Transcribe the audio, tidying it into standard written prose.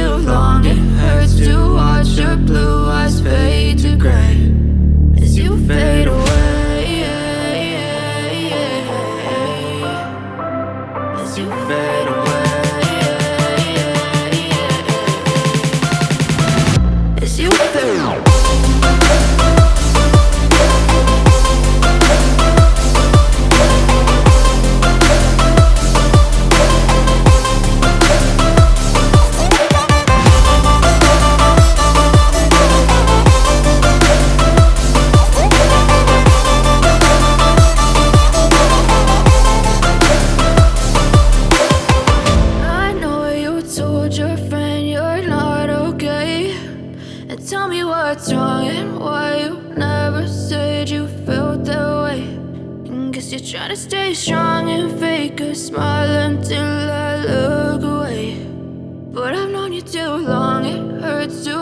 too long. It hurts to watch your blue eyes fade to gray as you fade away. As you fade away. As you fade away. Tell me what's wrong and why you never said you felt that way. And guess you're trying to stay strong and fake a smile until I look away. But I've known you too long, it hurts to